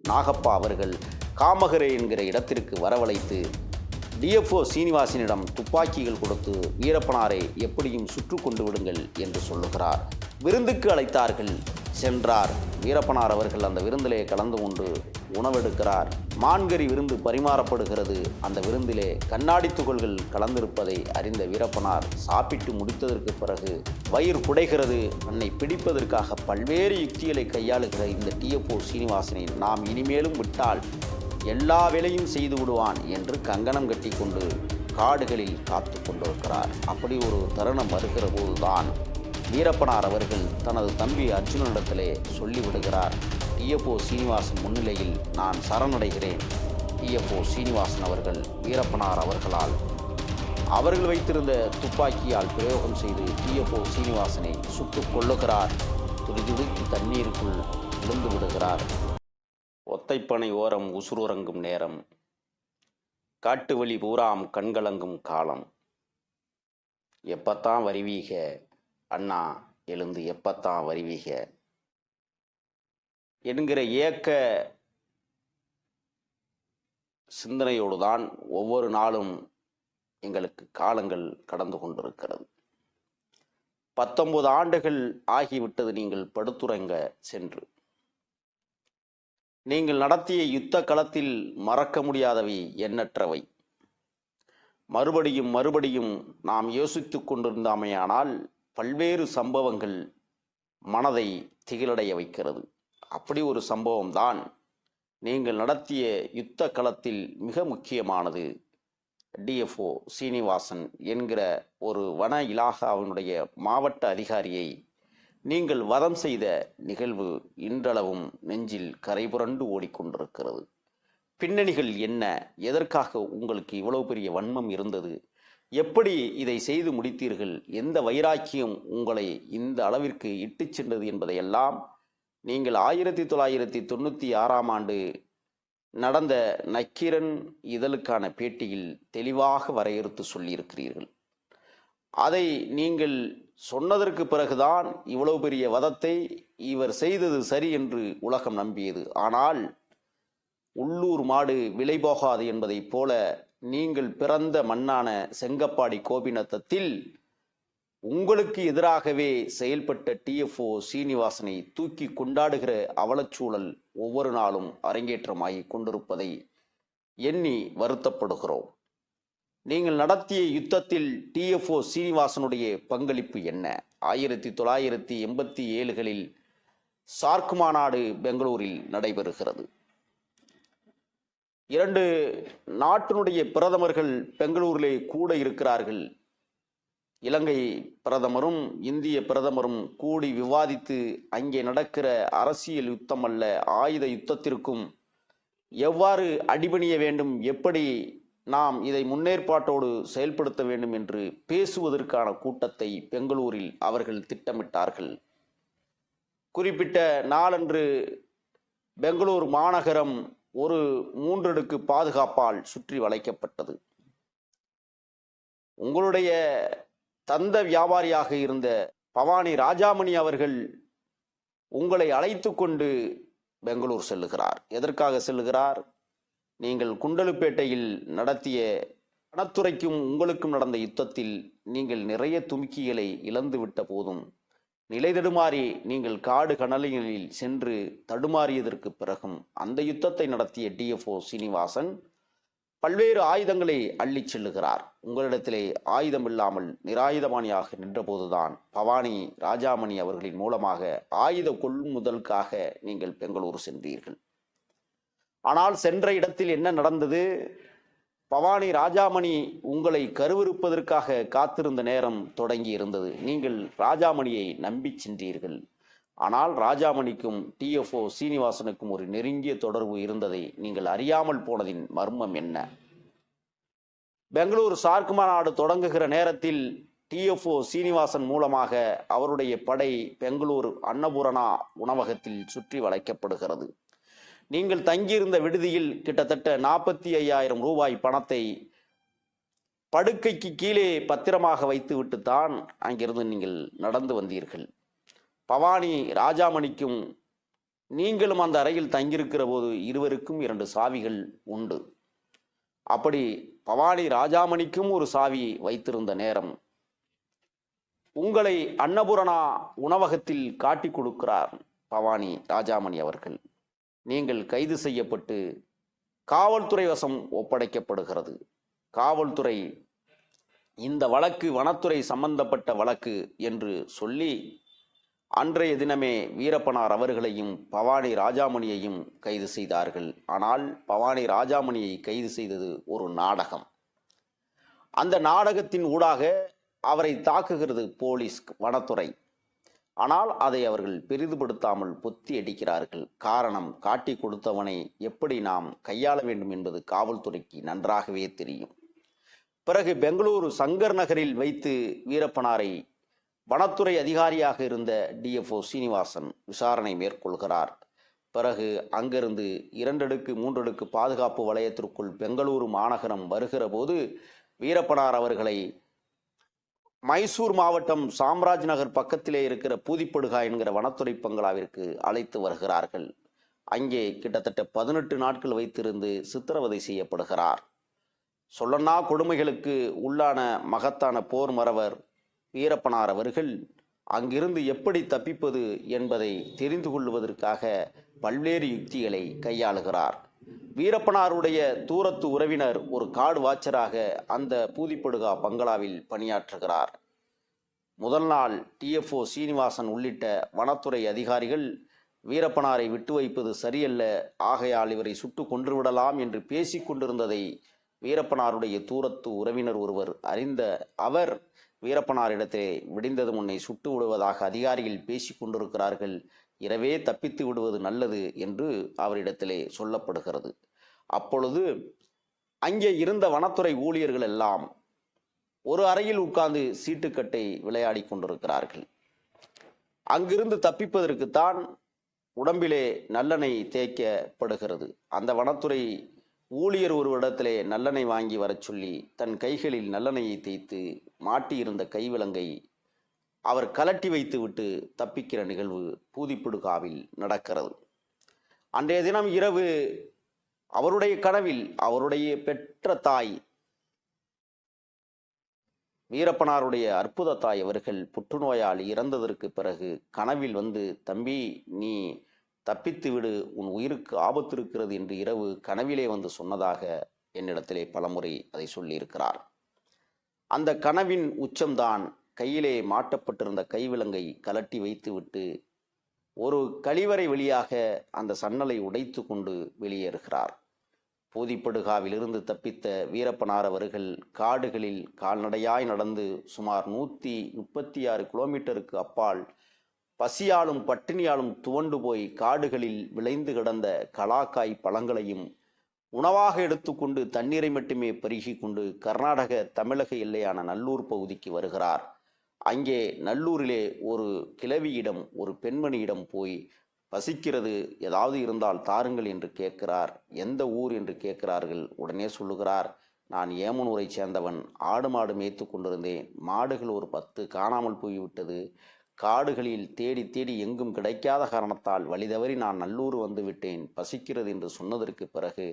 நாகப்பா அவர்கள் காமகரே என்கிற இடத்திற்கு வரவழைத்து டிஎஃப்ஓ சீனிவாசனிடம் துப்பாக்கிகள் கொடுத்து வீரப்பனாரை எப்படியும் சுற்று கொண்டு விடுங்கள் என்று சொல்லுகிறார். விருந்துக்கு அழைத்தார்கள், சென்றார். வீரப்பனார் அவர்கள் அந்த விருந்திலே கலந்து கொண்டு உணவெடுக்கிறார். மான்கறி விருந்து பரிமாறப்படுகிறது. அந்த விருந்திலே கண்ணாடி துகள்கள் கலந்திருப்பதை அறிந்த வீரப்பனார் சாப்பிட்டு முடித்ததற்கு பிறகு வயிறு குடைகிறது. தன்னை பிடிப்பதற்காக பல்வேறு யுக்திகளை கையாளுகிற இந்த டிஎஃப்ஓ சீனிவாசனை நாம் இனிமேலும் விட்டால் எல்லா வேலையும் செய்து விடுவான் என்று கங்கணம் கட்டி கொண்டு காடுகளில் காத்து கொண்டிருக்கிறார். அப்படி ஒரு தருணம் வருகிற போதுதான் வீரப்பனார் அவர்கள் தனது தம்பி அர்ஜுனனிடத்திலே சொல்லிவிடுகிறார், டிஎஃப்ஓ சீனிவாசன் முன்னிலையில் நான் சரணடைகிறேன். டிஎஃப்ஓ சீனிவாசன் அவர்கள் வீரப்பனார் அவர்கள் வைத்திருந்த துப்பாக்கியால் பிரயோகம் செய்து டிஎஃப்ஓ சீனிவாசனை சுட்டுக் கொள்ளுகிறார். துடிதுடித்து தண்ணீருக்குள் விழுந்து விடுகிறார். ஒத்தைப்பனை ஓரம் உசுருறங்கும் நேரம், காட்டு வழி பூராம் கண்கலங்கும் காலம், எப்பத்தான் வருவீக அண்ணா எழுந்து எப்பத்தான் வருவீக என்கிற ஏக்க சிந்தனையோடு தான் ஒவ்வொரு நாளும் எங்களுக்கு காலங்கள் கடந்து கொண்டிருக்கிறது. 19 ஆண்டுகள் ஆகிவிட்டது நீங்கள் படுத்துறங்க சென்று. நீங்கள் நடத்திய யுத்த களத்தில் மறக்க முடியாதவை எண்ணற்றவை. மறுபடியும் நாம் யோசித்து கொண்டிருந்தாமையானால் பல்வேறு சம்பவங்கள் மனதை திகிலடைய வைக்கிறது. அப்படி ஒரு சம்பவம் தான் நீங்கள் நடத்திய யுத்த களத்தில் மிக முக்கியமானது. டிஎஃப்ஓ சீனிவாசன் என்கிற ஒரு வன இலாகாவினுடைய மாவட்ட அதிகாரியை நீங்கள் வதம் செய்த நிகழ்வு இன்றளவும் நெஞ்சில் கரைபுரண்டு ஓடிக்கொண்டிருக்கிறது. பின்னணிகள் என்ன? எதற்காக உங்களுக்கு இவ்வளவு பெரிய வன்மம் இருந்தது? எப்படி இதை செய்து முடித்தீர்கள்? எந்த வைராக்கியம் உங்களை இந்த அளவிற்கு இட்டு சென்றது என்பதையெல்லாம் நீங்கள் 1996ஆம் ஆண்டு நடந்த நக்கீரன் இதழுக்கான பேட்டியில் தெளிவாக வரையறுத்து சொல்லியிருக்கிறீர்கள். அதை நீங்கள் சொன்னதற்கு பிறகுதான் இவ்வளவு பெரிய வதத்தை இவர் செய்தது சரி என்று உலகம் நம்பியது. ஆனால் உள்ளூர் மாடு விலை போகாது என்பதைப் போல நீங்கள் பிறந்த மண்ணான செங்கப்பாடி கோபிநத்தத்தில் உங்களுக்கு எதிராகவே செயல்பட்ட டிஎஃப்ஓ சீனிவாசனை தூக்கி கொண்டாடுகிற அவலச்சூழல் ஒவ்வொரு நாளும் அரங்கேற்றமாகி கொண்டிருப்பதை எண்ணி வருத்தப்படுகிறோம். நீங்கள் நடத்திய யுத்தத்தில் டிஎஃப்ஓ சீனிவாசனுடைய பங்களிப்பு என்ன? 1987களில் சார்க் மாநாடு பெங்களூரில் நடைபெறுகிறது. 2 நாட்டினுடைய பிரதமர்கள் பெங்களூரிலே கூட இருக்கிறார்கள். இலங்கை பிரதமரும் இந்திய பிரதமரும் கூடி விவாதித்து அங்கே நடக்கிற அரசியல் யுத்தம் அல்ல, ஆயுத யுத்தத்திற்கும் எவ்வாறு அடிபணிய வேண்டும், எப்படி நாம் இதை முன்னேற்பாட்டோடு செயல்படுத்த வேண்டும் என்று பேசுவதற்கான கூட்டத்தை பெங்களூரில் அவர்கள் திட்டமிட்டார்கள். குறிப்பிட்ட நாளன்று பெங்களூர் மாநகரம் ஒரு 3 அடுக்கு பாதுகாப்பால் சுற்றி வளைக்கப்பட்டது. உங்களுடைய தந்த வியாபாரியாக இருந்த பவானி ராஜாமணி அவர்கள் உங்களை அழைத்து கொண்டு பெங்களூர் செல்லுகிறார். எதற்காக செல்லுகிறார்? நீங்கள் குண்டலுப்பேட்டையில் நடத்திய வனத்துறைக்கும் உங்களுக்கும் நடந்த யுத்தத்தில் நீங்கள் நிறைய தும்க்கிகளை இழந்து விட்ட போதும் நிலை தடுமாறி நீங்கள் காடு கனலிகளில் சென்று தடுமாறியதற்கு பிறகும் அந்த யுத்தத்தை நடத்திய டிஎஃப்ஓ சீனிவாசன் பல்வேறு ஆயுதங்களை அள்ளி செல்லுகிறார். உங்களிடத்திலே ஆயுதம் இல்லாமல் நிராயுதபாணியாக நின்றபோதுதான் பவானி ராஜாமணி அவர்களின் மூலமாக ஆயுத கொள்முதலுக்காக நீங்கள் பெங்களூரு சென்றீர்கள். ஆனால் சென்ற இடத்தில் என்ன நடந்தது? பவானி ராஜாமணி உங்களை கருவிருப்பதற்காக காத்திருந்த நேரம் தொடங்கி இருந்தது. நீங்கள் ராஜாமணியை நம்பி சென்றீர்கள். ஆனால் ராஜாமணிக்கும் டிஎஃப்ஓ சீனிவாசனுக்கும் ஒரு நெருங்கிய தொடர்பு இருந்ததை நீங்கள் அறியாமல் போனதின் மர்மம் என்ன? பெங்களூர் சார்க் மாநாடு தொடங்குகிற நேரத்தில் டிஎஃப்ஓ சீனிவாசன் மூலமாக அவருடைய படை பெங்களூர் அன்னபூரணா உணவகத்தில் சுற்றி வளைக்கப்படுகிறது. நீங்கள் தங்கியிருந்த விடுதியில் கிட்டத்தட்ட 45,000 ரூபாய் பணத்தை படுக்கைக்கு கீழே பத்திரமாக வைத்துவிட்டுத்தான் அங்கிருந்து நீங்கள் நடந்து வந்தீர்கள். பவானி ராஜாமணிக்கும் நீங்களும் அந்த அறையில் தங்கியிருக்கிற போது இருவருக்கும் 2 சாவிகள் உண்டு. அப்படி பவானி ராஜாமணிக்கும் ஒரு சாவி வைத்திருந்த நேரம் உங்களை அன்னபூரணா உணவகத்தில் காட்டி கொடுக்கிறார் பவானி ராஜாமணி அவர்கள். நீங்கள் கைது செய்யப்பட்டு காவல்துறை வசம் ஒப்படைக்கப்படுகிறது. காவல்துறை இந்த வழக்கு வனத்துறை சம்பந்தப்பட்ட வழக்கு என்று சொல்லி அன்றைய தினமே வீரப்பனார் அவர்களையும் பவானி ராஜாமணியையும் கைது செய்தார்கள். ஆனால் பவானி ராஜாமணியை கைது செய்தது ஒரு நாடகம். அந்த நாடகத்தின் ஊடாக அவரை தாக்குகிறது போலீஸ், வனத்துறை. ஆனால் அதை அவர்கள் பெரிதுபடுத்தாமல் பொத்தி அடிக்கிறார்கள். காரணம், காட்டி கொடுத்தவனை எப்படி நாம் கையாள வேண்டும் என்பது காவல்துறைக்கு நன்றாகவே தெரியும். பிறகு பெங்களூரு சங்கர் நகரில் வைத்து வீரப்பனாரை வனத்துறை அதிகாரியாக இருந்த டிஎஃப்ஓ சீனிவாசன் விசாரணை மேற்கொள்கிறார். பிறகு அங்கிருந்து 2 அடுக்கு 3 அடுக்கு பாதுகாப்பு வலயத்திற்குள் பெங்களூரு மாநகரம் வருகிற போது வீரப்பனார் அவர்களை மைசூர் மாவட்டம் சாம்ராஜ் நகர் பக்கத்திலே இருக்கிற பூதிப்படுகா என்கிற வனத்துறை பங்களாவிற்கு அழைத்து வருகிறார்கள். அங்கே கிட்டத்தட்ட 18 நாட்கள் வைத்திருந்து சித்திரவதை செய்யப்படுகிறார். சொல்லன்னா கொடுமைகளுக்கு உள்ளான மகத்தான போர் மறவர் வீரப்பனார் அவர்கள் அங்கிருந்து எப்படி தப்பிப்பது என்பதை தெரிந்து கொள்வதற்காக பல்வேறு யுக்திகளை கையாளுகிறார். வீரப்பனாருடைய தூரத்து உறவினர் ஒரு காடு வாச்சராக அந்த பூதிப்படுகா பங்களாவில் பணியாற்றுகிறார். முதல் நாள் டிஎஃப்ஓ சீனிவாசன் உள்ளிட்ட வனத்துறை அதிகாரிகள் வீரப்பனாரை விட்டு வைப்பது சரியல்ல, ஆகையால் இவரை சுட்டு கொன்றுவிடலாம் என்று பேசி கொண்டிருந்ததை வீரப்பனாருடைய தூரத்து உறவினர் ஒருவர் அறிந்த அவர் வீரப்பனாரிடத்திலே விடிந்தது முன்னை சுட்டு விடுவதாக அதிகாரிகள் பேசி கொண்டிருக்கிறார்கள், இரவே தப்பித்து விடுவது நல்லது என்று அவரிடத்திலே சொல்லப்படுகிறது. அப்பொழுது அங்கே இருந்த வனத்துறை ஊழியர்கள் எல்லாம் ஒரு அறையில் உட்கார்ந்து சீட்டுக்கட்டை விளையாடி கொண்டிருக்கிறார்கள். அங்கிருந்து தப்பிப்பதற்குத்தான் உடம்பிலே நல்லெண்ணெய் தேய்க்கப்படுகிறது. அந்த வனத்துறை ஊழியர் ஒரு இடத்திலே நல்லெண்ணெய் வாங்கி வரச் சொல்லி தன் கைகளில் நல்லெண்ணெயை தேய்த்து மாட்டியிருந்த கைவிலங்கை அவர் கலட்டி வைத்துவிட்டு தப்பிக்கிற நிகழ்வு பூதிப்படுகாவில் நடக்கிறது. அன்றைய தினம் இரவு அவருடைய கனவில் அவருடைய பெற்ற தாய் வீரப்பனாருடைய அற்புத தாய் அவர்கள் புற்றுநோயால் இறந்ததற்கு பிறகு கனவில் வந்து, தம்பி நீ தப்பித்து விடு, உன் உயிருக்கு ஆபத்து இருக்கிறது என்று இரவு கனவிலே வந்து சொன்னதாக என்னிடத்திலே பலமுறை அதை சொல்லியிருக்கிறார். அந்த கனவின் உச்சம்தான் கையிலே மாட்டப்பட்டிருந்த கைவிலங்கை கலட்டி வைத்துவிட்டு ஒரு கழிவறை வழியாக அந்த சன்னலை உடைத்து கொண்டு வெளியேறுகிறார். பூதிப்படுகாவிலிருந்து தப்பித்த வீரப்பனார் அவர்கள் காடுகளில் கால்நடையாய் நடந்து சுமார் 136 கிலோமீட்டருக்கு அப்பால் பசியாலும் பட்டினியாலும் துவண்டு போய் காடுகளில் விளைந்து கிடந்த கலாக்காய் பழங்களையும் உணவாக எடுத்துக்கொண்டு தண்ணீரை மட்டுமே பருகி கொண்டு கர்நாடக தமிழக எல்லையான நல்லூர் பகுதிக்கு வருகிறார். அங்கே நல்லூரிலே ஒரு கிழவியிடம், ஒரு பெண்மணியிடம் போய் பசிக்கிறது, ஏதாவது இருந்தால் தாருங்கள் என்று கேட்கிறார். எந்த ஊர் என்று கேட்கிறார்கள். உடனே சொல்லுகிறார், நான் ஏமனூரை சேர்ந்தவன், ஆடு மாடு மேய்த்து கொண்டிருந்தேன், மாடுகள் ஒரு 10 காணாமல் போய்விட்டது, காடுகளில் தேடி தேடி எங்கும் கிடைக்காத காரணத்தால் வழிதவறி நான் நல்லூர் வந்து விட்டேன், பசிக்கிறது என்று சொன்னதற்கு பிறகு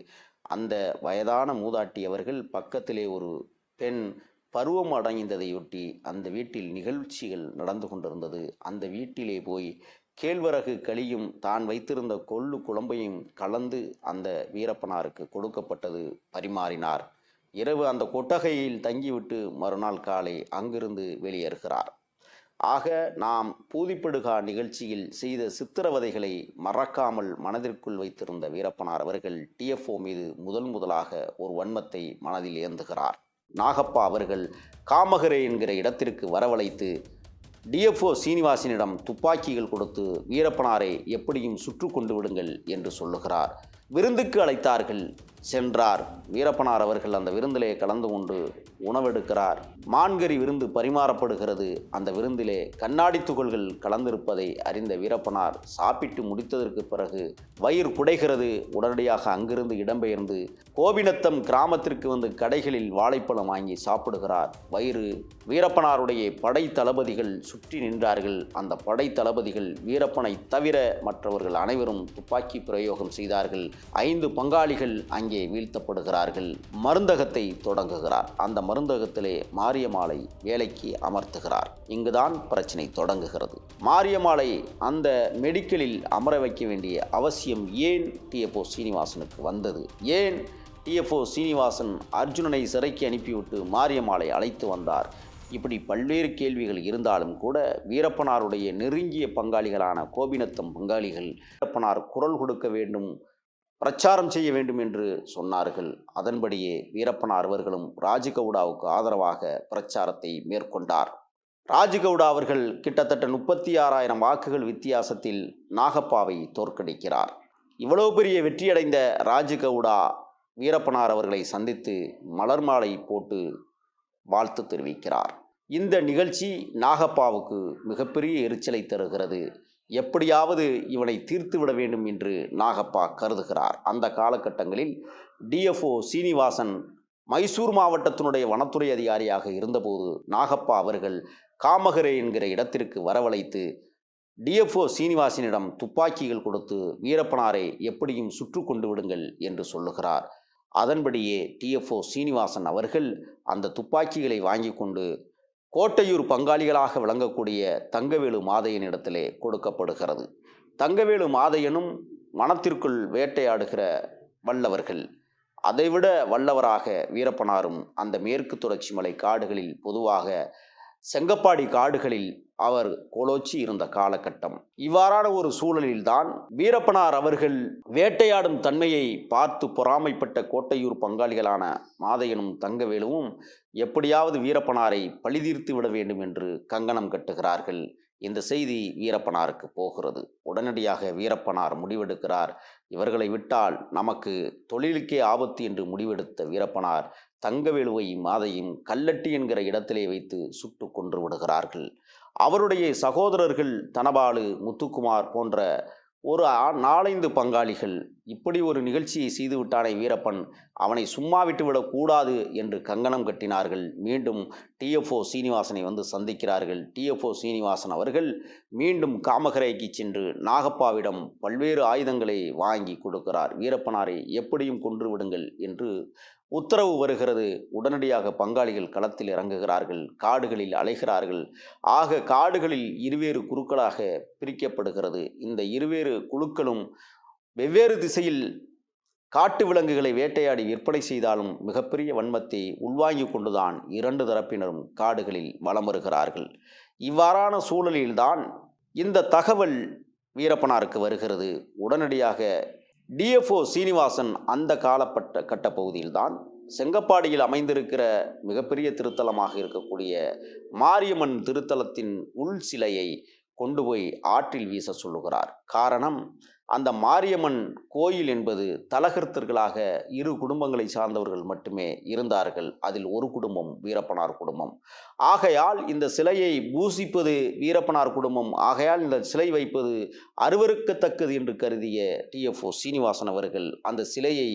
அந்த வயதான மூதாட்டி அவர்கள் பக்கத்திலே ஒரு பெண் பருவம் அடைந்ததையொட்டி அந்த வீட்டில் நிகழ்ச்சிகள் நடந்து கொண்டிருந்தது. அந்த வீட்டிலே போய் கேழ்வரகு களியும் தான் வைத்திருந்த கொள்ளு குழம்பையும் கலந்து அந்த வீரப்பனாருக்கு கொடுக்கப்பட்டது, பரிமாறினார். இரவு அந்த கொட்டகையில் தங்கிவிட்டு மறுநாள் காலை அங்கிருந்து வெளியேறுகிறார். ஆக நாம் பூதிப்படுகா நிகழ்ச்சியில் செய்த சித்திரவதைகளை மறக்காமல் மனதிற்குள் வைத்திருந்த வீரப்பனார் அவர்கள் டிஎஃப்ஓ மீது முதலாக ஒரு வன்மத்தை மனதில் ஏந்துகிறார். நாகப்பா அவர்கள் காமகரே என்கிற இடத்திற்கு வரவழைத்து டிஎஃப்ஓ சீனிவாசனிடம் துப்பாக்கிகள் கொடுத்து வீரப்பனாரை எப்படியும் சுற்று கொண்டு விடுங்கள் என்று சொல்லுகிறார். விருந்துக்கு அழைத்தார்கள். சென்றார். வீரப்பனார் அவர்கள் அந்த விருந்திலே கலந்து கொண்டு உணவெடுக்கிறார். மான்கறி விருந்து பரிமாறப்படுகிறது. அந்த விருந்திலே கண்ணாடி துகள்கள் கலந்திருப்பதை அறிந்த வீரப்பனார் சாப்பிட்டு முடித்ததற்கு பிறகு வயிறு குடைகிறது. உடனடியாக அங்கிருந்து இடம்பெயர்ந்து கோபிநத்தம் கிராமத்திற்கு வந்து கடைகளில் வாழைப்பழம் வாங்கி சாப்பிடுகிறார். வயிறு வீரப்பனாருடைய படை தளபதிகள் சுற்றி நின்றார்கள். அந்த படை தளபதிகள் வீரப்பனை தவிர மற்றவர்கள் அனைவரும் துப்பாக்கி பிரயோகம் செய்தார்கள். 5 பங்காளிகள் அங்கே வீழ்த்தப்படுகிறார்கள். மருந்தகத்தை தொடங்குகிறார். அந்த மருந்தகத்திலே மாரியம்மாளை வேலைக்கு அமர்த்துகிறார். இங்குதான் பிரச்சனை தொடங்குகிறது. மாரியம்மாளை அந்த மெடிக்கலில் அமர வைக்க வேண்டிய அவசியம் ஏன் டிஎஃப்ஓ சீனிவாசனுக்கு வந்தது? ஏன் டிஎஃப்ஓ சீனிவாசன் அர்ஜுனனை சிறைக்கு அனுப்பிவிட்டு மாரியம்மாளை அழைத்து வந்தார்? இப்படி பல்வேறு கேள்விகள் இருந்தாலும் கூட வீரப்பனாருடைய நெருங்கிய பங்காளிகளான கோபிநத்தம் பங்காளிகள் வீரப்பனார் குரல் கொடுக்க வேண்டும், பிரச்சாரம் செய்ய வேண்டும் என்று சொன்னார்கள். அதன்படியே வீரப்பனார் அவர்களும் ராஜகவுடாவுக்கு ஆதரவாக பிரச்சாரத்தை மேற்கொண்டார். ராஜகவுடா அவர்கள் கிட்டத்தட்ட 36,000 வாக்குகள் வித்தியாசத்தில் நாகப்பாவை தோற்கடிக்கிறார். இவ்வளவு பெரிய வெற்றியடைந்த ராஜகவுடா வீரப்பனார் அவர்களை சந்தித்து மலர் மாலை போட்டு வாழ்த்து தெரிவிக்கிறார். இந்த நிகழ்ச்சி நாகப்பாவுக்கு மிகப்பெரிய எரிச்சலை தருகிறது. எப்படியாவது இவனை தீர்த்து விட வேண்டும் என்று நாகப்பா கருதுகிறார். அந்த காலகட்டங்களில் டிஎஃப்ஓ சீனிவாசன் மைசூர் மாவட்டத்தினுடைய வனத்துறை அதிகாரியாக இருந்தபோது நாகப்பா அவர்கள் காமகரே என்கிற இடத்திற்கு வரவழைத்து டிஎஃப்ஓ சீனிவாசனிடம் துப்பாக்கிகள் கொடுத்து வீரப்பனாரை எப்படியும் சுற்று கொண்டு விடுங்கள் என்று சொல்லுகிறார். அதன்படியே டிஎஃப்ஓ சீனிவாசன் அவர்கள் அந்த துப்பாக்கிகளை வாங்கி கொண்டு கோட்டையூர் பங்காளிகளாக விளங்கக்கூடிய தங்கவேலு மாதையனிடத்திலே கொடுக்கப்படுகிறது. தங்கவேலு மாதையனும் வனத்திற்குள் வேட்டையாடுகிற வல்லவர்கள். அதைவிட வல்லவராக வீரப்பனாரும் அந்த மேற்கு தொடர்ச்சி மலை காடுகளில், பொதுவாக செங்கப்பாடி காடுகளில் அவர் கோலோச்சி இருந்த காலகட்டம். இவ்வாறான ஒரு சூழலில்தான் வீரப்பனார் அவர்கள் வேட்டையாடும் தன்மையை பார்த்து பொறாமைப்பட்ட கோட்டையூர் பங்காளிகளான மாதையனும் தங்கவேலுவும் எப்படியாவது வீரப்பனாரை பழிதீர்த்து விட வேண்டும் என்று கங்கணம் கட்டுகிறார்கள். இந்த செய்தி வீரப்பனாருக்கு போகிறது. உடனடியாக வீரப்பனார் முடிவெடுக்கிறார். இவர்களை விட்டால் நமக்கு தொழிலுக்கே ஆபத்து என்று முடிவெடுத்த வீரப்பனார் தங்கவேலுவை மாதையும் கல்லட்டி என்கிற இடத்திலே வைத்து சுட்டு கொன்று விடுகிறார்கள். அவருடைய சகோதரர்கள் தனபாலு, முத்துக்குமார் போன்ற ஒரு 4-5 பங்காளிகள் இப்படி ஒரு நிகழ்ச்சியை செய்துவிட்டானே வீரப்பன், அவனை சும்மா விட்டுவிடக்கூடாது என்று கங்கணம் கட்டினார்கள். மீண்டும் டிஎஃப்ஓ சீனிவாசனை வந்து சந்திக்கிறார்கள். டிஎஃப்ஓ சீனிவாசன் அவர்கள் மீண்டும் காமகரைக்கு சென்று நாகப்பாவிடம் பல்வேறு ஆயுதங்களை வாங்கி கொடுக்கிறார். வீரப்பனாரை எப்படியும் கொன்று விடுங்கள் என்று உத்தரவு வருகிறது. உடனடியாக பங்காளிகள் களத்தில் இறங்குகிறார்கள். காடுகளில் அலைகிறார்கள். ஆக காடுகளில் இருவேறு குழுக்களாக பிரிக்கப்படுகிறது. இந்த இருவேறு குழுக்களும் வெவ்வேறு திசையில் காட்டு விலங்குகளை வேட்டையாடி விற்பனை செய்தாலும் மிகப்பெரிய வன்மத்தை உள்வாங்கிக் கொண்டுதான் 2 தரப்பினரும் காடுகளில் வலம் வருகிறார்கள். இவ்வாறான சூழலில்தான் இந்த தகவல் வீரப்பனாருக்கு வருகிறது. உடனடியாக டிஎஃப்ஓ சீனிவாசன் அந்த கட்ட பகுதியில்தான் செங்கப்பாடியில் அமைந்திருக்கிற மிகப்பெரிய திருத்தலமாக இருக்கக்கூடிய மாரியம்மன் திருத்தலத்தின் உள் சிலையை கொண்டு போய் ஆற்றில் வீச சொல்லுகிறார். காரணம், அந்த மாரியம்மன் கோயில் என்பது தலகர்த்தர்களாக 2 குடும்பங்களை சார்ந்தவர்கள் மட்டுமே இருந்தார்கள். அதில் ஒரு குடும்பம் வீரப்பனார் குடும்பம். ஆகையால் இந்த சிலையை பூசிப்பது வீரப்பனார் குடும்பம். ஆகையால் இந்த சிலை வைப்பது அருவருக்கத்தக்கது என்று கருதிய டிஎஃப்ஓ சீனிவாசன் அவர்கள் அந்த சிலையை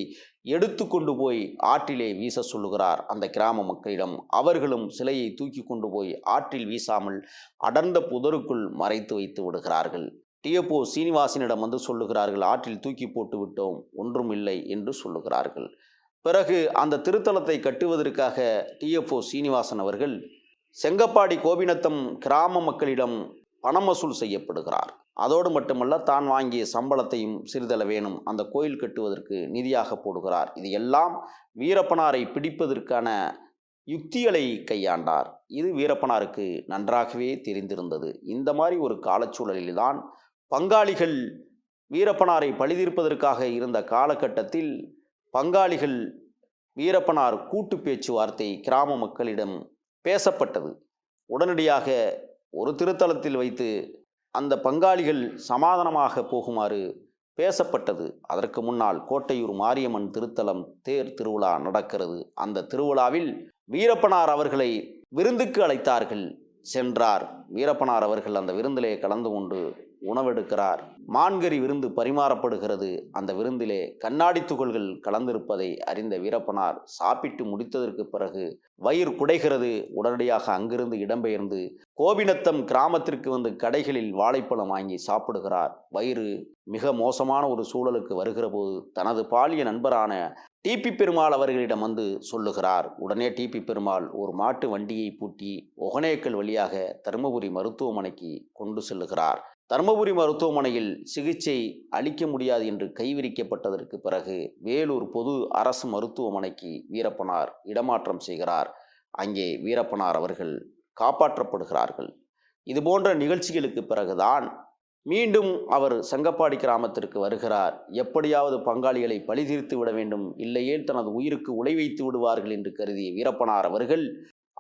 எடுத்து கொண்டு போய் ஆற்றிலே வீச சொல்லுகிறார் அந்த கிராம மக்களிடம். அவர்களும் சிலையை தூக்கி கொண்டு போய் ஆற்றில் வீசாமல் அடர்ந்த புதருக்குள் மறைத்து வைத்து விடுகிறார்கள். டிஎஃப்ஓ சீனிவாசனிடம் வந்து சொல்லுகிறார்கள், ஆற்றில் தூக்கி போட்டு விட்டோம், ஒன்றும் இல்லை என்று சொல்லுகிறார்கள். பிறகு அந்த திருத்தலத்தை கட்டுவதற்காக டிஎஃப்ஓ சீனிவாசன் அவர்கள் செங்கப்பாடி கோபிநத்தம் கிராம மக்களிடம் பணம் வசூல் செய்யப்படுகிறார். அதோடு மட்டுமல்ல, தான் வாங்கிய சம்பளத்தையும் சிறிதளவேனும் அந்த கோயில் கட்டுவதற்கு நிதியாக போடுகிறார். இது எல்லாம் வீரப்பனாரை பிடிப்பதற்கான யுக்திகளை கையாண்டார். இது வீரப்பனாருக்கு நன்றாகவே தெரிந்திருந்தது. இந்த மாதிரி ஒரு காலச்சூழலில்தான் பங்காளிகள் வீரப்பனாரை பழிதீர்ப்பதற்காக இருந்த காலகட்டத்தில் பங்காளிகள் வீரப்பனார் கூட்டு பேச்சுவார்த்தை கிராம மக்களிடம் பேசப்பட்டது. உடனடியாக ஒரு திருத்தலத்தில் வைத்து அந்த பங்காளிகள் சமாதானமாக போகுமாறு பேசப்பட்டது. அதற்கு முன்னால் கோட்டையூர் மாரியம்மன் திருத்தலம் தேர் திருவிழா நடக்கிறது. அந்த திருவிழாவில் வீரப்பனார் அவர்களை விருந்துக்கு அழைத்தார்கள். சென்றார். வீரப்பனார் அவர்கள் அந்த விருந்திலே கலந்து கொண்டு உணவெடுக்கிறார். மான்கறி விருந்து பரிமாறப்படுகிறது. அந்த விருந்திலே கண்ணாடி துகள்கள் கலந்திருப்பதை அறிந்த வீரப்பனார் சாப்பிட்டு முடித்ததற்கு பிறகு வயிறு குடைகிறது. உடனடியாக அங்கிருந்து இடம்பெயர்ந்து கோபிநத்தம் கிராமத்திற்கு வந்து கடைகளில் வாழைப்பழம் வாங்கி சாப்பிடுகிறார். வயிறு மிக மோசமான ஒரு சூழலுக்கு வருகிற போது தனது பாலிய நண்பரான டிபி பெருமாள் அவர்களிடம் வந்து சொல்லுகிறார். உடனே டிபி பெருமாள் ஒரு மாட்டு வண்டியை பூட்டி ஒகனேக்கல் வழியாக தருமபுரி மருத்துவமனைக்கு கொண்டு செல்லுகிறார். தருமபுரி மருத்துவமனையில் சிகிச்சை அளிக்க முடியாது என்று கைவிரிக்கப்பட்டதற்கு பிறகு வேலூர் பொது அரசு மருத்துவமனைக்கு வீரப்பனார் இடமாற்றம் செய்கிறார். அங்கே வீரப்பனார் அவர்கள் காப்பாற்றப்படுகிறார்கள். இதுபோன்ற நிகழ்ச்சிகளுக்கு பிறகுதான் மீண்டும் அவர் சங்கப்பாடி கிராமத்திற்கு வருகிறார். எப்படியாவது பங்காளிகளை பழி தீர்த்து விட வேண்டும், இல்லையே தனது உயிருக்கு உலை வைத்து விடுவார்கள் என்று கருதிய வீரப்பனார் அவர்கள்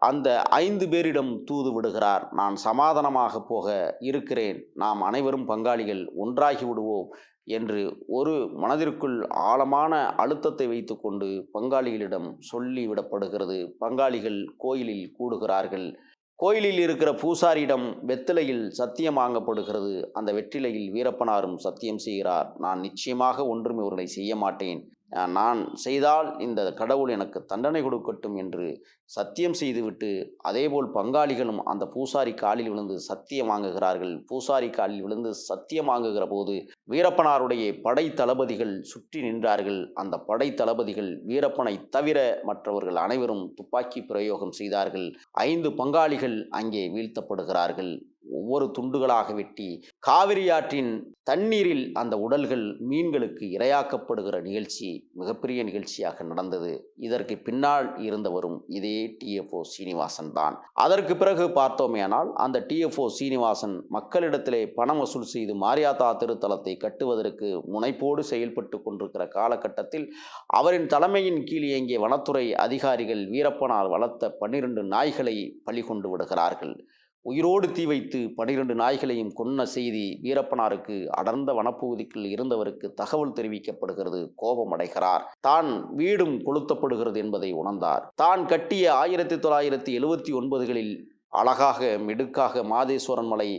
அந்த 5 பேரிடம் தூது விடுகிறார். நான் சமாதானமாக போக இருக்கிறேன், நாம் அனைவரும் பங்காளிகள், ஒன்றாகி விடுவோம் என்று ஒரு மனதிற்குள் ஆழமான அழுத்தத்தை வைத்து கொண்டு பங்காளிகளிடம் சொல்லிவிடப்படுகிறது. பங்காளிகள் கோயிலில் கூடுகிறார்கள். கோயிலில் இருக்கிற பூசாரியிடம் வெற்றிலையில் சத்தியம் வாங்கப்படுகிறது. அந்த வெற்றிலையில் வீரப்பனாரும் சத்தியம் செய்கிறார். நான் நிச்சயமாக ஒன்றும் இவர்களை செய்ய மாட்டேன், நான் செய்தால் இந்த கடவுள் எனக்கு தண்டனை கொடுக்கட்டும் என்று சத்தியம் செய்துவிட்டு அதேபோல் பங்காளிகளும் அந்த பூசாரி காலில் விழுந்து சத்தியம் வாங்குகிறார்கள். பூசாரி காலில் விழுந்து சத்தியம் வாங்குகிற போது வீரப்பனாருடைய படை தளபதிகள் சுற்றி நின்றார்கள். அந்த படை தளபதிகள் வீரப்பனை தவிர மற்றவர்கள் அனைவரும் துப்பாக்கி பிரயோகம் செய்தார்கள். 5 பங்காளிகள் அங்கே வீழ்த்தப்படுகிறார்கள். ஒவ்வொரு துண்டுகளாக வெட்டி காவிரி ஆற்றின் தண்ணீரில் அந்த உடல்கள் மீன்களுக்கு இரையாக்கப்படுகிற நிகழ்ச்சி மிகப்பெரிய நிகழ்ச்சியாக நடந்தது. இதற்கு பின்னால் இருந்தவரும் இதே டிஎஃப்ஓ சீனிவாசன் தான். அதற்கு பிறகு பார்த்தோமேயானால் அந்த டிஎஃப்ஓ சீனிவாசன் மக்களிடத்திலே பணம் வசூல் செய்து மாரியாத்தா திருத்தலத்தை கட்டுவதற்கு முனைப்போடு செயல்பட்டு கொண்டிருக்கிற காலகட்டத்தில் அவரின் தலைமையின் கீழ் இயங்கிய வனத்துறை அதிகாரிகள் வீரப்பனார் வளர்த்த 12 நாய்களை பலி கொண்டு விடுகிறார்கள். உயிரோடு தீ வைத்து 12 நாய்களையும் கொன்ன செய்தி வீரப்பனாருக்கு அடர்ந்த வனப்பகுதிக்குள் இருந்தவருக்கு தகவல் தெரிவிக்கப்படுகிறது. கோபம் அடைகிறார். தான் வீடும் கொளுத்தப்படுகிறது என்பதை உணர்ந்தார். தான் கட்டிய 1979களில் அழகாக மிடுக்காக மாதேஸ்வரன் மலை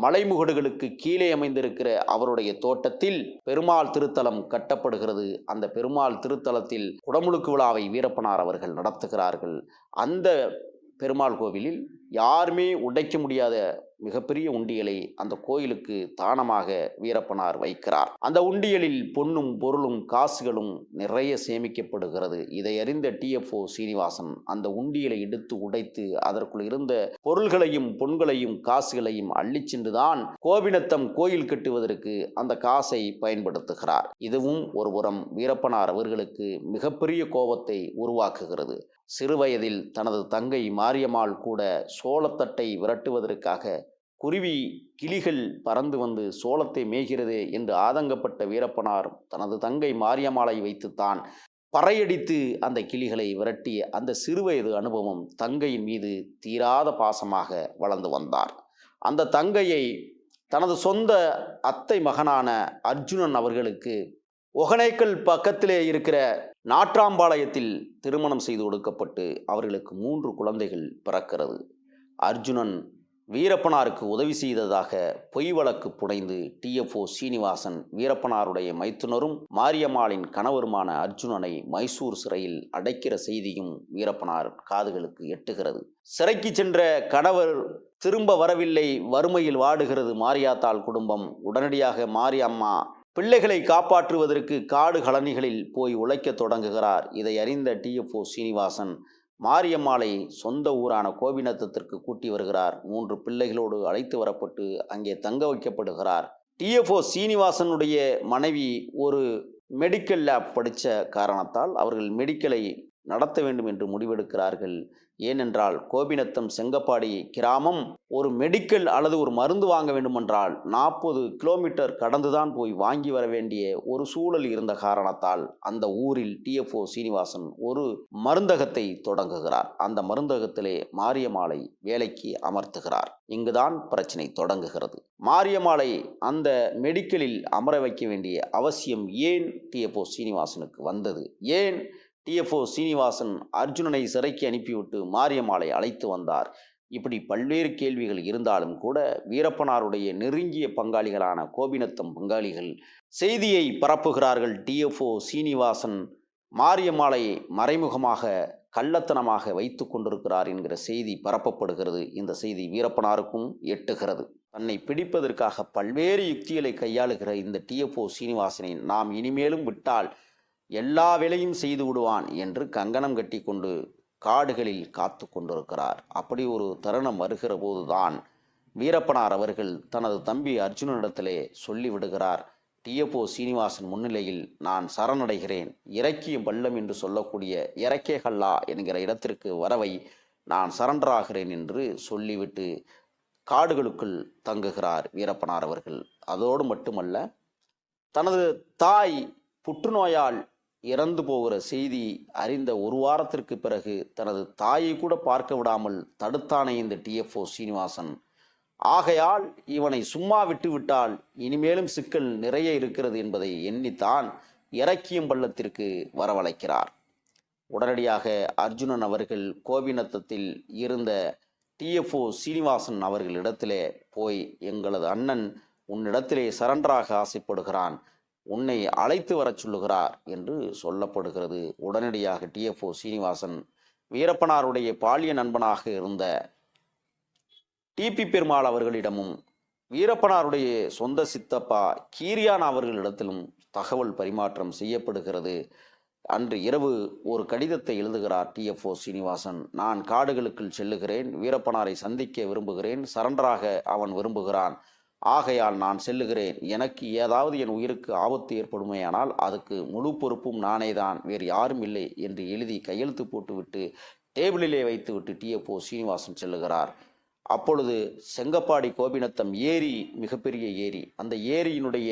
மலைமுகடுகளுக்கு கீழே அமைந்திருக்கிற அவருடைய தோட்டத்தில் பெருமாள் திருத்தலம் கட்டப்படுகிறது. அந்த பெருமாள் திருத்தலத்தில் குடமுழுக்கு விழாவை வீரப்பனார் அவர்கள் நடத்துகிறார்கள். அந்த பெருமாள் கோவிலில் யாருமே உடைக்க முடியாத மிகப்பெரிய உண்டியலை அந்த கோயிலுக்கு தானமாக வீரப்பனார் வைக்கிறார். அந்த உண்டியலில் பொன்னும் பொருளும் காசுகளும் நிறைய சேமிக்கப்படுகிறது. இதை அறிந்த டிஎஃப்ஓ சீனிவாசன் அந்த உண்டியலை எடுத்து உடைத்து அதற்குள் இருந்த பொருள்களையும் பொன்களையும் காசுகளையும் அள்ளிச் சென்றுதான் கோபிநத்தம் கோயில் கட்டுவதற்கு அந்த காசை பயன்படுத்துகிறார். இதுவும் ஒருபுறம் வீரப்பனார் அவர்களுக்கு மிகப்பெரிய கோபத்தை உருவாக்குகிறது. சிறுவயதில் தனது தங்கை மாரியம்மாள் கூட சோளத்தட்டை விரட்டுவதற்காக குருவி கிளிகள் பறந்து வந்து சோளத்தை மேய்கிறது என்று ஆதங்கப்பட்ட வீரப்பனார் தனது தங்கை மாரியம்மாளை வைத்துத்தான் பறையடித்து அந்த கிளிகளை விரட்டிய அந்த சிறுவயது அனுபவம் தங்கையின் மீது தீராத பாசமாக வளர்ந்து வந்தார். அந்த தங்கையை தனது சொந்த அத்தை மகனான அர்ஜுனன் அவர்களுக்கு ஒகனேக்கல் பக்கத்திலே இருக்கிற நாற்றாம்பாளையத்தில் திருமணம் செய்து கொடுக்கப்பட்டு அவர்களுக்கு 3 குழந்தைகள் பிறக்கிறது. அர்ஜுனன் வீரப்பனாருக்கு உதவி செய்ததாக பொய் வழக்கு புனைந்து டிஎஃப்ஓ சீனிவாசன் வீரப்பனாருடைய மைத்துனரும் மாரியம்மாளின் கணவருமான அர்ஜுனனை மைசூர் சிறையில் அடைக்கிற செய்தியும் வீரப்பனார் காதுகளுக்கு எட்டுகிறது. சிறைக்கு சென்ற கணவர் திரும்ப வரவில்லை. வறுமையில் வாடுகிறது மாரியாத்தாள் குடும்பம். உடனடியாக மாரியம்மா பிள்ளைகளை காப்பாற்றுவதற்கு காடு கழனிகளில் போய் உழைக்க தொடங்குகிறார். இதை அறிந்த டிஎஃப்ஓ சீனிவாசன் மாரியம்மாளை சொந்த ஊரான கோபிநத்தத்திற்கு கூட்டி வருகிறார். 3 பிள்ளைகளோடு அழைத்து வரப்பட்டு அங்கே தங்க வைக்கப்படுகிறார். டிஎஃப்ஓ சீனிவாசனுடைய மனைவி ஒரு மெடிக்கல் லேப் படித்த காரணத்தால் அவர்கள் மெடிக்கலை நடத்த வேண்டும் என்று முடிவெடுக்கிறார்கள். ஏனென்றால் கோபிநத்தம் செங்கப்பாடி கிராமம் ஒரு மெடிக்கல் அல்லது ஒரு மருந்து வாங்க வேண்டுமென்றால் 40 கிலோமீட்டர் கடந்துதான் போய் வாங்கி வர வேண்டிய ஒரு சூழல் இருந்த காரணத்தால் அந்த ஊரில் டிஎஃப்ஓ சீனிவாசன் ஒரு மருந்தகத்தை தொடங்குகிறார். அந்த மருந்தகத்திலே மாரியம்மாளை வேலைக்கு அமர்த்துகிறார். இங்குதான் பிரச்சனை தொடங்குகிறது. மாரியம்மாளை அந்த மெடிக்கலில் அமர வைக்க வேண்டிய அவசியம் ஏன் டிஎஃப்ஓ சீனிவாசனுக்கு வந்தது? ஏன் டிஎஃப்ஓ சீனிவாசன் அர்ஜுனனை சிறைக்கு அனுப்பிவிட்டு மாரியம்மாளை அழைத்து வந்தார்? இப்படி பல்வேறு கேள்விகள் இருந்தாலும் கூட வீரப்பனாருடைய நெருங்கிய பங்காளிகளான கோபிநத்தம் பங்காளிகள் செய்தியை பரப்புகிறார்கள். டிஎஃப்ஓ சீனிவாசன் மாரியம்மாளை மறைமுகமாக கள்ளத்தனமாக வைத்து கொண்டிருக்கிறார் என்கிற செய்தி பரப்பப்படுகிறது. இந்த செய்தி வீரப்பனாருக்கும் எட்டுகிறது. தன்னை பிடிப்பதற்காக பல்வேறு யுக்திகளை கையாளுகிற இந்த டிஎஃப்ஓ சீனிவாசனை நாம் இனிமேலும் விட்டால் எல்லா வேலையும் செய்து விடுவான் என்று கங்கணம் கட்டி கொண்டு காடுகளில் காத்து கொண்டிருக்கிறார். அப்படி ஒரு தருணம் வருகிற போதுதான் வீரப்பனார் அவர்கள் தனது தம்பி அர்ஜுனனிடத்திலே சொல்லிவிடுகிறார். டிஎஃப்ஓ சீனிவாசன் முன்னிலையில் நான் சரணடைகிறேன், இறக்கிய பள்ளம் என்று சொல்லக்கூடிய இறக்கேகல்லா என்கிற இடத்திற்கு வரவை நான் சரண்டராகிறேன் என்று சொல்லிவிட்டு காடுகளுக்குள் தங்குகிறார் வீரப்பனார் அவர்கள். அதோடு மட்டுமல்ல, தனது தாய் புற்றுநோயால் இறந்து போகிற செய்தி அறிந்த ஒரு வாரத்திற்கு பிறகு தனது தாயை கூட பார்க்க விடாமல் தடுத்தானே இந்த டிஎஃப்ஓ சீனிவாசன். ஆகையால் இவனை சும்மா விட்டு விட்டால் இனிமேலும் சிக்கல் நிறைய இருக்கிறது என்பதை எண்ணித்தான் இறக்கியம் பள்ளத்திற்கு வரவழைக்கிறார். உடனடியாக அர்ஜுனன் அவர்கள் கோபிநத்தத்தில் இருந்த டிஎஃப்ஓ சீனிவாசன் அவர்களிடத்திலே போய், எங்களது அண்ணன் உன்னிடத்திலே சரண்டராக ஆசைப்படுகிறான், உன்னை அழைத்து வரச் சொல்லுகிறார் என்று சொல்லப்படுகிறது. உடனடியாக டிஎஃப்ஓ சீனிவாசன் வீரப்பனாருடைய பாலிய நண்பனாக இருந்த டிபி பெருமாள் அவர்களிடமும் வீரப்பனாருடைய சொந்த சித்தப்பா கீரியான் அவர்களிடத்திலும் தகவல் பரிமாற்றம் செய்யப்படுகிறது. அன்று இரவு ஒரு கடிதத்தை எழுதுகிறார் டிஎஃப்ஓ சீனிவாசன். நான் காடுகளுக்குள் செல்லுகிறேன், வீரப்பனாரை சந்திக்க விரும்புகிறேன், சரண்டராக அவன் விரும்புகிறான், ஆகையால் நான் செல்லுகிறேன், எனக்கு ஏதாவது என் உயிருக்கு ஆபத்து ஏற்படுமேயானால் அதுக்கு முழு பொறுப்பும் நானே தான், வேறு யாரும் இல்லை என்று எழுதி கையெழுத்து போட்டுவிட்டு டேபிளிலே வைத்துவிட்டு டிஎஃப்ஓ சீனிவாசன் செல்லுகிறார். அப்பொழுது செங்கப்பாடி கோபிநத்தம் ஏரி மிகப்பெரிய ஏரி. அந்த ஏரியினுடைய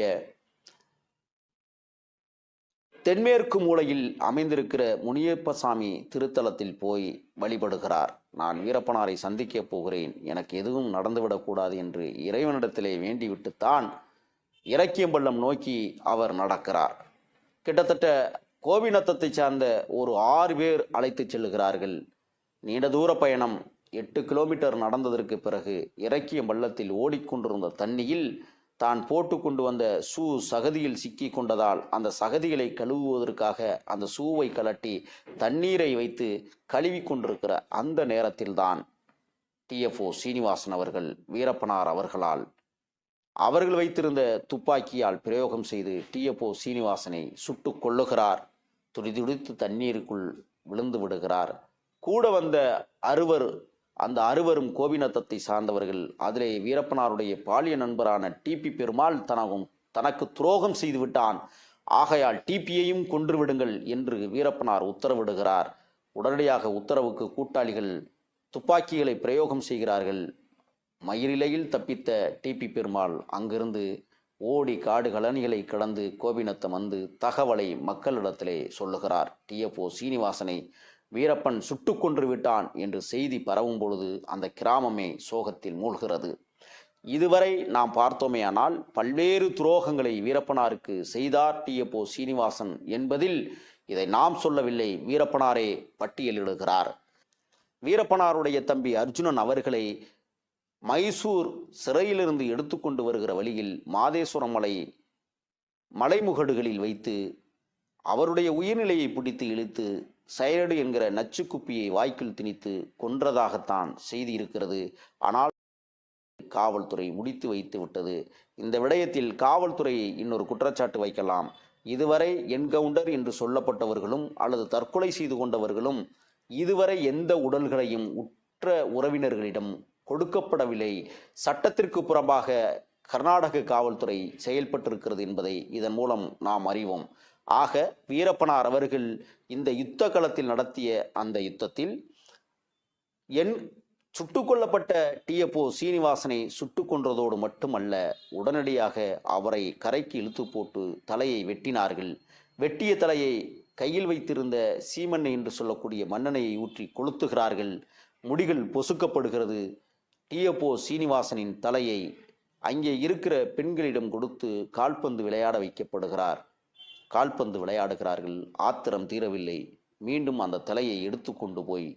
தென்மேற்கு மூலையில் அமைந்திருக்கிற முனியப்பசாமி திருத்தலத்தில் போய் வழிபடுகிறார். நான் வீரப்பனாரை சந்திக்க போகிறேன், எனக்கு எதுவும் நடந்துவிடக்கூடாது என்று இறைவனிடத்திலே வேண்டிவிட்டுத்தான் இறக்கியம்பள்ளம் நோக்கி அவர் நடக்கிறார். கிட்டத்தட்ட கோபிநத்தத்தை சார்ந்த ஒரு 6 பேர் அழைத்து செல்லுகிறார்கள். நீண்ட தூர பயணம் 8 கிலோமீட்டர் நடந்ததற்கு பிறகு இறக்கியம்பள்ளத்தில் ஓடிக்கொண்டிருந்த தண்ணியில் தான் போட்டு கொண்டு வந்த ஷூ சகதியில் சிக்கி கொண்டதால் அந்த சகதிகளை கழுவுவதற்காக அந்த ஷூவை கலட்டி தண்ணீரை வைத்து கழுவி கொண்டிருக்கிற அந்த நேரத்தில்தான் டிஎஃப்ஓ சீனிவாசன் அவர்கள் வீரப்பனார் அவர்கள் வைத்திருந்த துப்பாக்கியால் பிரயோகம் செய்து டிஎஃப்ஓ சீனிவாசனை சுட்டு கொள்ளுகிறார். துடிதுடித்து தண்ணீருக்குள் விழுந்து விடுகிறார். கூட வந்த அந்த அறுவரும் கோபிநத்தத்தை சார்ந்தவர்கள். அதிலே வீரப்பனாருடைய பாலிய நண்பரான டிபி பெருமாள் தனக்கு துரோகம் செய்து விட்டான், ஆகையால் டிபியையும் கொன்று விடுங்கள் என்று வீரப்பனார் உத்தரவிடுகிறார். உடனடியாக உத்தரவுக்கு கூட்டாளிகள் துப்பாக்கிகளை பிரயோகம் செய்கிறார்கள். மயிரிலையில் தப்பித்த டிபி பெருமாள் அங்கிருந்து ஓடி காடு கழனிகளை கடந்து கோபிநத்தம் வந்து தகவலை மக்களிடத்திலே சொல்லுகிறார். டிஎஃப்ஓ சீனிவாசனை வீரப்பன் சுட்டு கொன்று விட்டான் என்று செய்தி பரவும் பொழுது அந்த கிராமமே சோகத்தில் மூழ்கிறது. இதுவரை நாம் பார்த்தோமேயானால் பல்வேறு துரோகங்களை வீரப்பனாருக்கு செய்தார் டிஎஃப்ஓ சீனிவாசன் என்பதில் இதை நாம் சொல்லவில்லை, வீரப்பனாரே பட்டியலிடுகிறார். வீரப்பனாருடைய தம்பி அர்ஜுனன் அவர்களை மைசூர் சிறையிலிருந்து எடுத்துக்கொண்டு வருகிற வழியில் மாதேஸ்வரம் மலைமுகடுகளில் வைத்து அவருடைய உயிர்நிலையை பிடித்து இழுத்து சைரடு என்கிற நச்சு குப்பியை வாய்க்குள் திணித்து கொன்றதாகத்தான் செய்தி இருக்கிறது. ஆனால் காவல்துறை முடித்து வைத்து விட்டது. இந்த விடயத்தில் காவல்துறையை இன்னொரு குற்றச்சாட்டு வைக்கலாம். இதுவரை என்கவுண்டர் என்று சொல்லப்பட்டவர்களும் அல்லது தற்கொலை செய்து கொண்டவர்களும் இதுவரை எந்த உடல்களையும் உற்ற உறவினர்களிடம் கொடுக்கப்படவில்லை. சட்டத்திற்கு புறம்பாக கர்நாடக காவல்துறை செயல்பட்டிருக்கிறது என்பதை இதன் மூலம் நாம் அறிவோம். ஆக வீரப்பனார் அவர்கள் இந்த யுத்த களத்தில் நடத்திய அந்த யுத்தத்தில் என் சுட்டுக் கொல்லப்பட்ட டிஎப்ஓ சீனிவாசனை சுட்டுக் கொன்றதோடு மட்டுமல்ல, உடனடியாக அவரை கரைக்கு இழுத்து போட்டு தலையை வெட்டினார்கள். வெட்டிய தலையை கையில் வைத்திருந்த சீமண்ணை என்று சொல்லக்கூடிய மண்ணெண்ணெயை ஊற்றி கொளுத்துகிறார்கள். முடிகள் பொசுக்கப்படுகிறது. டிஎப்ஓ சீனிவாசனின் தலையை அங்கே இருக்கிற பெண்களிடம் கொடுத்து கால்பந்து விளையாட வைக்கப்படுகிறார். கால்பந்து விளையாடுகிறார்கள். ஆத்திரம் தீரவில்லை. மீண்டும் அந்த தலையை எடுத்து கொண்டு போய்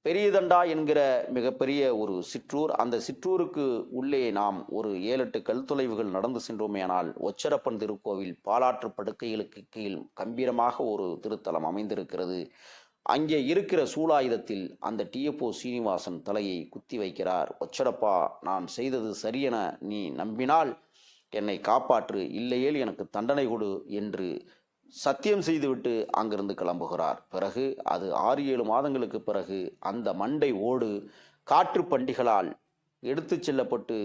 பெரியதண்டா என்கிற மிகப்பெரிய ஒரு சிற்றூர், அந்த சிற்றூருக்கு உள்ளே நாம் ஒரு 7-8 கல் தொலைவுகள் நடந்து சென்றோமேயானால் ஒச்சரப்பன் திருக்கோவில் பாலாற்று படுக்கைகளுக்கு கீழ் கம்பீரமாக ஒரு திருத்தலம் அமைந்திருக்கிறது. அங்கே இருக்கிற சூலாயுதத்தில் அந்த டிஎப்ஓ சீனிவாசன் தலையை குத்தி வைக்கிறார். ஒச்சரப்பா, நான் செய்தது சரியென நீ நம்பினால் என்னை காப்பாற்று, இல்லையேல் எனக்கு தண்டனை கொடு என்று சத்தியம் செய்துவிட்டு அங்கிருந்து கிளம்புகிறார். பிறகு அது 6-7 மாதங்களுக்கு பிறகு அந்த மண்டை ஓடு காற்று பண்டிகளால் எடுத்து செல்லப்பட்டு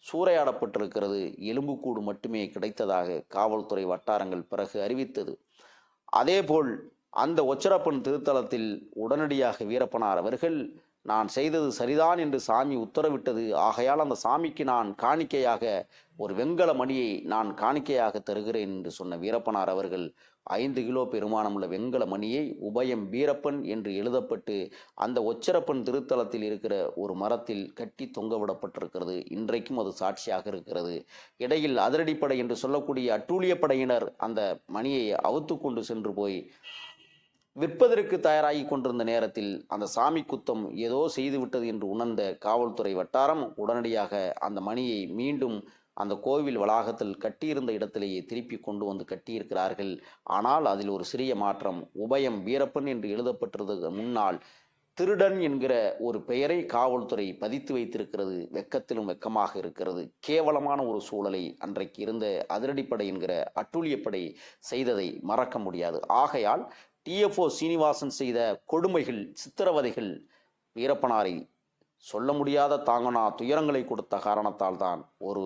சூறையாடப்பட்டிருக்கிறது. எலும்புக்கூடு மட்டுமே கிடைத்ததாக காவல்துறை வட்டாரங்கள் பிறகு அறிவித்தது. அதேபோல் அந்த ஒச்சரப்பன் திருத்தலத்தில் உடனடியாக வீரப்பனார் அவர்கள், நான் செய்தது சரிதான் என்று சாமி உத்தரவிட்டது, ஆகையால் அந்த சாமிக்கு நான் காணிக்கையாக ஒரு வெண்கல மணியை நான் காணிக்கையாக தருகிறேன் என்று சொன்ன வீரப்பனார் அவர்கள் 5 கிலோ பெருமானமுள்ள வெண்கல மணியை உபயம் வீரப்பன் என்று எழுதப்பட்டு அந்த ஒச்சரப்பன் திருத்தலத்தில் இருக்கிற ஒரு மரத்தில் கட்டி தொங்கவிடப்பட்டிருக்கிறது. இன்றைக்கும் அது சாட்சியாக இருக்கிறது. இடையில் அதிரடிப்படை என்று சொல்லக்கூடிய அட்டூழியப்படையினர் அந்த மணியை அவுத்து கொண்டு சென்று போய் விற்பதற்கு தயாராகி கொண்டிருந்த நேரத்தில் அந்த சாமி குத்தம் ஏதோ செய்துவிட்டது என்று உணர்ந்த காவல்துறை வட்டாரம் உடனடியாக அந்த மணியை மீண்டும் அந்த கோவில் வளாகத்தில் கட்டியிருந்த இடத்திலேயே திருப்பி கொண்டு வந்து கட்டியிருக்கிறார்கள். ஆனால் அதில் ஒரு சிறிய மாற்றம். உபயம் வீரப்பன் என்று எழுதப்பட்டிருந்தது முன்னால் திருடன் என்கிற ஒரு பெயரை காவல்துறை பதித்து வைத்திருக்கிறது. வெக்கத்திலும் வெக்கமாக இருக்கிறது. கேவலமான ஒரு சூழலை அன்றைக்கு இருந்த அதிரடிப்படை என்கிற அட்டூழியப்படை செய்ததை மறக்க முடியாது. ஆகையால் டிஎப்ஓ சீனிவாசன் செய்த கொடுமைகள், சித்திரவதைகள் வீரப்பனாரை சொல்ல முடியாத தாங்கனா துயரங்களை கொடுத்த காரணத்தால் தான் ஒரு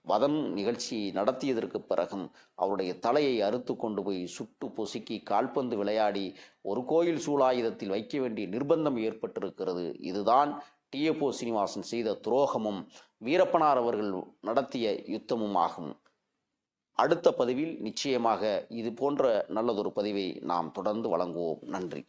வதம் நிகழ்ச்சி நடத்தியதற்கு பிறகும் அவருடைய தலையை அறுத்து கொண்டு போய் சுட்டு பொசுக்கி கால்பந்து விளையாடி ஒரு கோயில் சூலாயுதத்தில் வைக்க வேண்டிய நிர்பந்தம் ஏற்பட்டிருக்கிறது. இதுதான் டிஎப்ஓ சீனிவாசன் செய்த துரோகமும் வீரப்பனார் அவர்கள் நடத்திய யுத்தமும் ஆகும். அடுத்த பதிவில் நிச்சயமாக இது போன்ற நல்லதொரு பதிவை நாம் தொடர்ந்து வழங்குவோம். நன்றி.